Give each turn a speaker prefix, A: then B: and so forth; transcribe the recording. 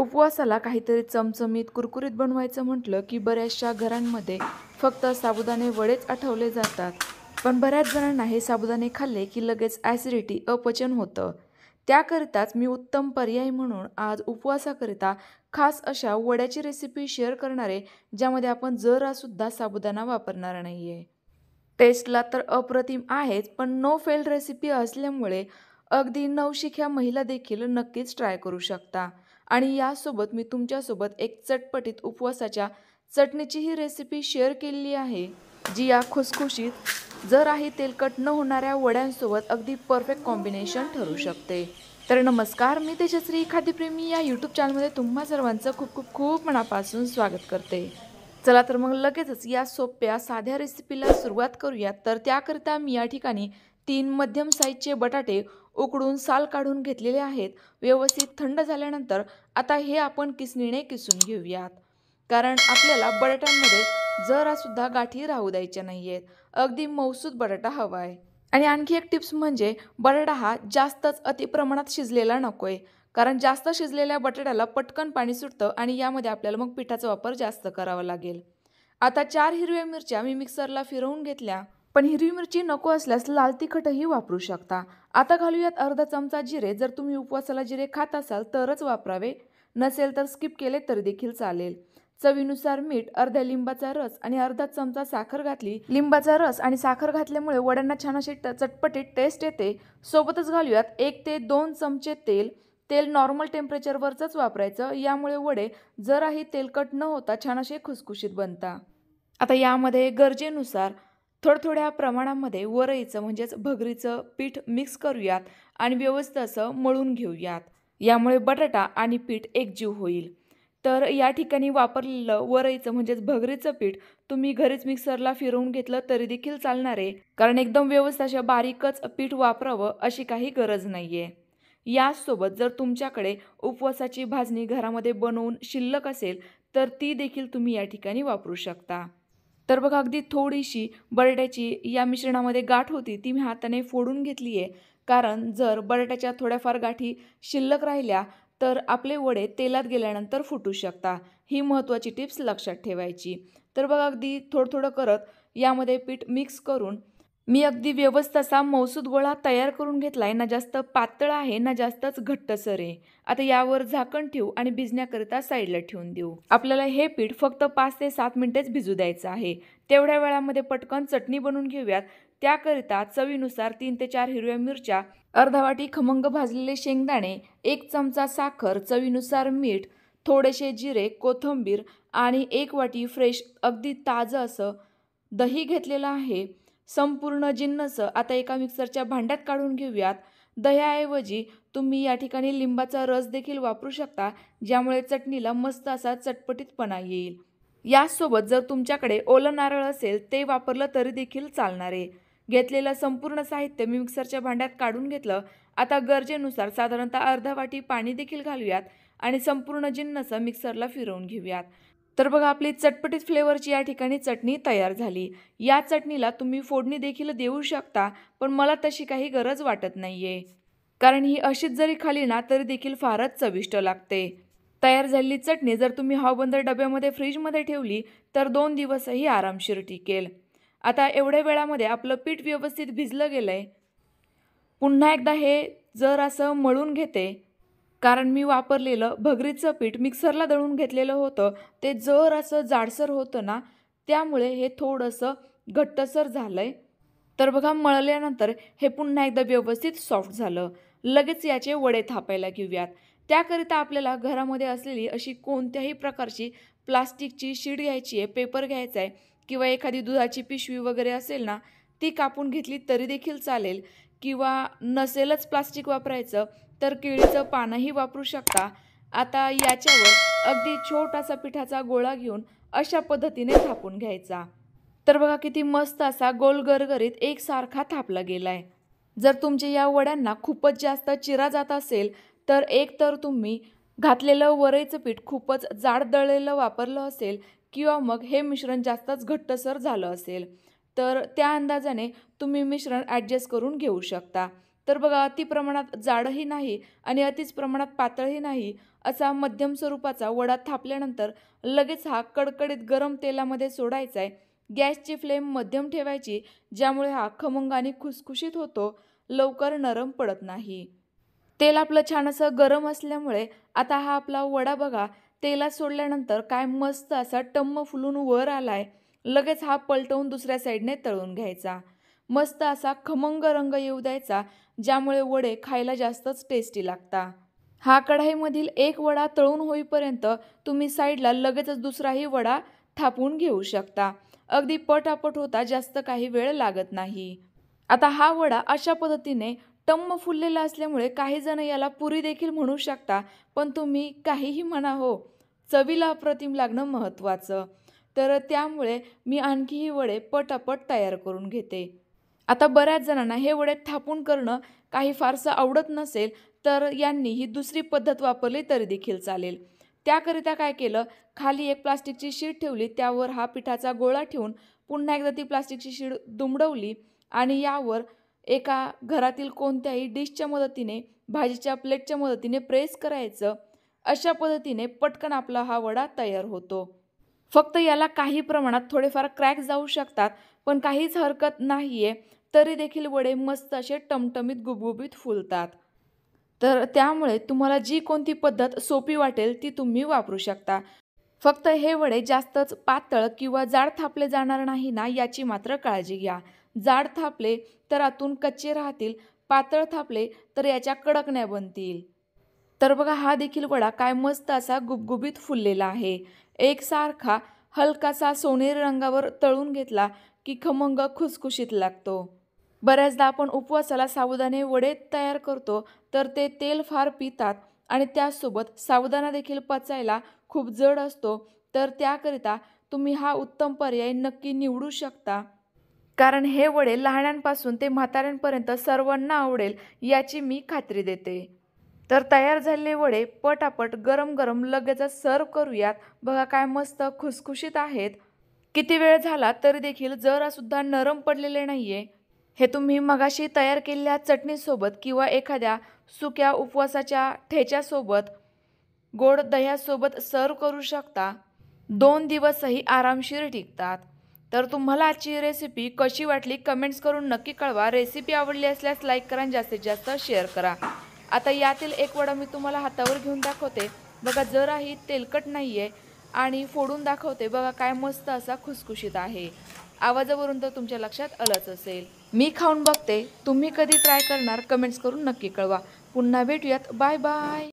A: उपवासाला काहीतरी चमचमीत कुरकुरीत बनवायचं म्हटलं की बऱ्याचशा घरांमध्ये फक्त साबुदाणे वडेच आठवले जातात. पण बऱ्याच जणांना हे साबुदाणे खाल्ले की लगेच ॲसिडिटी अपचन होतं. त्याकरिताच मी उत्तम पर्याय म्हणून आज उपवासाकरिता खास अशा वड्याची रेसिपी शेअर करणार आहे, ज्यामध्ये आपण जरासुद्धा साबुदाणा वापरणार नाही आहे. टेस्टला तर अप्रतिम आहेच, पण नो फेल रेसिपी असल्यामुळे अगदी नवशिक्या महिला देखील नक्कीच ट्राय करू शकता. आणि यासोबत मी तुमच्यासोबत एक चटपटीत उपवासाच्या चटणीचीही रेसिपी शेअर केलेली आहे, जी या खुसखुशीत जराही तेलकट न होणाऱ्या वड्यांसोबत अगदी परफेक्ट कॉम्बिनेशन ठरू शकते. तर नमस्कार, मी तेजश्री खाद्यप्रेमी या यूट्यूब चॅनलमध्ये तुम्हा सर्वांचं खूप खूप खूप मनापासून स्वागत करते. चला तर मग लगेचच या सोप्या साध्या रेसिपीला सुरुवात करूयात. तर त्याकरिता मी या ठिकाणी 3 मध्यम साईजचे बटाटे उकडून साल काढून घेतलेले आहेत. व्यवस्थित थंड झाल्यानंतर आता हे आपण किसणीने किसून घेऊयात, कारण आपल्याला बटाट्यांमध्ये जरासुद्धा गाठी राहू द्यायच्या नाही आहेत. अगदी मऊसूत बटाटा हवा आहे. आणि आणखी एक टिप्स म्हणजे बटाटा हा जास्तच अतिप्रमाणात शिजलेला नको आहे, कारण जास्त शिजलेल्या बटाट्याला पटकन पाणी सुटतं आणि यामध्ये आपल्याला मग पिठाचा वापर जास्त करावा लागेल. आता 4 हिरव्या मिरच्या मी मिक्सरला फिरवून घेतल्या, पण हिरवी मिरची नको असल्यास लाल तिखटही वापरू शकता. आता घालूयात अर्धा चमचा जिरे. जर तुम्ही उपवासाला जिरे खात असाल तरच वापरावे, नसेल तर स्किप केले तरी देखील चालेल. चवीनुसार मीठ, अर्ध्या लिंबाचा रस आणि अर्धा चमचा साखर घातली. लिंबाचा रस आणि साखर घातल्यामुळे वड्यांना छान अशी चटपटीत टेस्ट येते. सोबतच घालूयात 1 ते 2 चमचे तेल. तेल नॉर्मल टेम्परेचरवरच वापरायचं, यामुळे वडे जराही तेलकट न होता छान असे खुसखुशीत बनतात. आता यामध्ये गरजेनुसार थोड्या प्रमाणामध्ये वरईचं म्हणजेच भगरीचं पीठ मिक्स करूयात आणि व्यवस्थित असं मळून घेऊयात. यामुळे बटाटा आणि पीठ एकजीव होईल. तर या ठिकाणी वापरलेलं वरईचं म्हणजेच भगरीचं पीठ तुम्ही घरीच मिक्सरला फिरवून घेतलं तरी देखील चालणार आहे, कारण एकदम व्यवस्थित अशा बारीकच पीठ वापरावं अशी काही गरज नाही आहे. याचसोबत जर तुमच्याकडे उपवासाची भाजणी घरामध्ये बनवून शिल्लक असेल तर ती देखील तुम्ही या ठिकाणी वापरू शकता. तर बघा, अगदी थोडीशी बटाट्याची या मिश्रणामध्ये गाठ होती, ती मी हाताने फोडून घेतली आहे, कारण जर बटाट्याच्या थोड्याफार गाठी शिल्लक राहिल्या तर आपले वडे तेलात गेल्यानंतर फुटू शकता. ही महत्त्वाची टिप्स लक्षात ठेवायची. तर बघा, अगदी थोडं करत यामध्ये पीठ मिक्स करून मी अगदी व्यवस्थित असा मऊसूत गोळा तयार करून घेतला आहे. ना जास्त पातळ आहे ना जास्तच घट्टसर आहे. आता यावर झाकण ठेवू आणि भिजण्याकरिता साईडला ठेवून देऊ. आपल्याला हे पीठ फक्त 5 ते 7 मिनिटेच भिजू द्यायचं आहे. तेवढ्या वेळामध्ये पटकन चटणी बनवून घेऊयात. त्याकरिता चवीनुसार 3 ते 4 हिरव्या मिरच्या, अर्धा वाटी खमंग भाजलेले शेंगदाणे, 1 चमचा साखर, चवीनुसार मीठ, थोडेसे जिरे, कोथिंबीर आणि 1 वाटी फ्रेश अगदी ताजं असं दही घेतलेलं आहे. संपूर्ण जिन्नस आता एका मिक्सरच्या भांड्यात काढून घेऊयात. दह्याऐवजी तुम्ही या ठिकाणी लिंबाचा रस देखील वापरू शकता, ज्यामुळे चटणीला मस्त असा चटपटीतपणा येईल. यासोबत जर तुमच्याकडे ओलं नारळ असेल ते वापरलं तरी देखील चालणार आहे. घेतलेलं संपूर्ण साहित्य मी मिक्सरच्या भांड्यात काढून घेतलं. आता गरजेनुसार साधारणतः अर्धा वाटी पाणी देखील घालूयात आणि संपूर्ण जिन्नस मिक्सरला फिरवून घेऊयात. तर बघा, आपली चटपटीत फ्लेवरची या ठिकाणी चटणी तयार झाली. या चटणीला तुम्ही फोडणी देखील देऊ शकता, पण मला तशी काही गरज वाटत नाही आहे, कारण ही अशीच जरी खाली ना तरी देखील फारच चविष्ट लागते. तयार झालेली चटणी जर तुम्ही हवाबंद डब्यामध्ये फ्रीजमध्ये ठेवली तर 2 दिवसही आरामशीर टिकेल. आता एवढ्या वेळामध्ये आपलं पीठ व्यवस्थित भिजलं गेलं आहे. पुन्हा एकदा हे जर असं मळून घेते, कारण मी वापरलेलं भगरीचं पीठ मिक्सरला दळून घेतलेलं होतं, ते जर असं जाडसर होतं ना, त्यामुळे हे थोडंसं घट्टसर झालं आहे. तर बघा, मळल्यानंतर हे पुन्हा एकदा व्यवस्थित सॉफ्ट झालं. लगेच याचे वडे थापायला घेऊयात. त्याकरिता आपल्याला घरामध्ये असलेली अशी कोणत्याही प्रकारची प्लास्टिकची शीट घ्यायची आहे, पेपर घ्यायचा आहे, किंवा एखादी दुधाची पिशवी वगैरे असेल ना, ती कापून घेतली तरी देखील चालेल, किंवा नसेलच प्लास्टिक वापरायचं तर केळीचं पानंही वापरू शकता. आता याच्यावर अगदी छोटासा पिठाचा गोळा घेऊन अशा पद्धतीने थापून घ्यायचा. तर बघा, किती मस्त असा गोल गरगरीत एकसारखा थापला गेलाय. जर तुमच्या या वड्यांना खूपच जास्त चिरा जात असेल तर एक तर तुम्ही घातलेलं वरईचं पीठ खूपच जाड दळलेलं वापरलं असेल, किंवा मग हे मिश्रण जास्तच घट्टसर झालं असेल, तर त्या अंदाजाने तुम्ही मिश्रण ॲडजस्ट करून घेऊ शकता. तर बघा, अति प्रमाणात जाडही नाही आणि अतिच प्रमाणात पातळही नाही, असा मध्यम स्वरूपाचा वडा थापल्यानंतर लगेच हा कडकडीत गरम तेलामध्ये सोडायचा आहे. गॅसची फ्लेम मध्यम ठेवायची, ज्यामुळे हा खमंग आणि खुसखुशीत होतो, लवकर नरम पडत नाही. तेल आपलं छान असं गरम असल्यामुळे आता हा आपला वडा बघा तेलात सोडल्यानंतर काय मस्त असा टम्म फुलून वर आलाय. लगेच हा पलटवून दुसऱ्या साईडने तळून घ्यायचा. मस्त असा खमंग रंग येऊ द्यायचा, ज्यामुळे वडे खायला जास्तच टेस्टी लागतात. हा कढईमधील एक वडा तळून होईपर्यंत तुम्ही साईडला लगेचच दुसराही वडा थापून घेऊ शकता. अगदी पटापट होता, जास्त काही वेळ लागत नाही. आता हा वडा अशा पद्धतीने टम्म फुललेला असल्यामुळे काही जण याला पुरी देखील म्हणू शकता, पण तुम्ही काहीही म्हणा हो, चवीला अप्रतिम लागणं महत्त्वाचं. तर त्यामुळे मी आणखीही वडे पटापट तयार करून घेते. आता बऱ्याच जणांना हे वडे थापून करणं काही फारसं आवडत नसेल, तर यांनी ही दुसरी पद्धत वापरली तरी देखील चालेल. त्याकरिता काय केलं, खाली एक प्लास्टिकची शीट ठेवली, त्यावर हा पिठाचा गोळा ठेवून पुन्हा एकदा ती प्लास्टिकची शीट दुमडवली आणि यावर एका घरातील कोणत्याही डिशच्या मदतीने, भाजीच्या प्लेटच्या मदतीने प्रेस करायचं. अशा पद्धतीने पटकन आपला हा वडा तयार होतो. फक्त याला काही प्रमाणात थोडेफार क्रॅक जाऊ शकतात, पण काहीच हरकत नाहीये. तरी देखील वडे मस्त असे टमटमीत गुबगुबीत फुलतात. तर त्यामुळे तुम्हाला जी कोणती पद्धत सोपी वाटेल ती तुम्ही वापरू शकता. फक्त हे वडे जास्तच पातळ किंवा जाड थापले जाणार नाही ना, याची मात्र काळजी घ्या. जाड थापले तर आतून कच्चे राहतील, पातळ थापले तर याच्या कडकण्या बनतील. तर बघा हा देखील वडा काय मस्त असा गुबगुबीत फुललेला आहे. एकसारखा हलकासा सोनेरी रंगावर तळून घेतला की खमंग खुसखुशीत लागतो. बऱ्याचदा आपण उपवासाला साबुदाणे वडे तयार करतो, तर ते तेल फार पितात आणि त्याचसोबत साबुदाणा देखील पचायला खूप जड असतो. तर त्याकरिता तुम्ही हा उत्तम पर्याय नक्की निवडू शकता. कारण हे वडे लहानांपासून ते म्हाताऱ्यांपर्यंत सर्वांना आवडेल याची मी खात्री देते. तर तयार झालेले वडे पटापट गरम गरम लगेचच सर्व करूयात. बघा काय मस्त खुसखुशीत आहेत. किती वेळ झाला तरी देखील जरासुद्धा नरम पडलेले नाहीये. हे तुम्ही मगाशी तयार केलेल्या चटणीसोबत किंवा एखाद्या सुक्या उपवासाच्या ठेच्यासोबत, गोड दह्यासोबत सर्व करू शकता. 2 दिवसही आरामशीर टिकतात. तर तुम्हाला आजची रेसिपी कशी वाटली कमेंट्स करून नक्की कळवा. रेसिपी आवडली असल्यास लाईक करा आणि जास्तीत जास्त शेअर करा. आता यातील एक वडा मी तुम्हाला हातावर घेऊन दाखवते. बघा जराही तेलकट नाही आहे आणि फोडून दाखवते. बघा काय मस्त असा खुसखुशीत आहे. आवाजावरून तर तुमच्या लक्षात आलंच असेल. मी खाऊन बघते, तुम्ही कधी ट्राय करणार कमेंट्स करून नक्की कळवा. पुन्हा भेटूयात. Bye bye.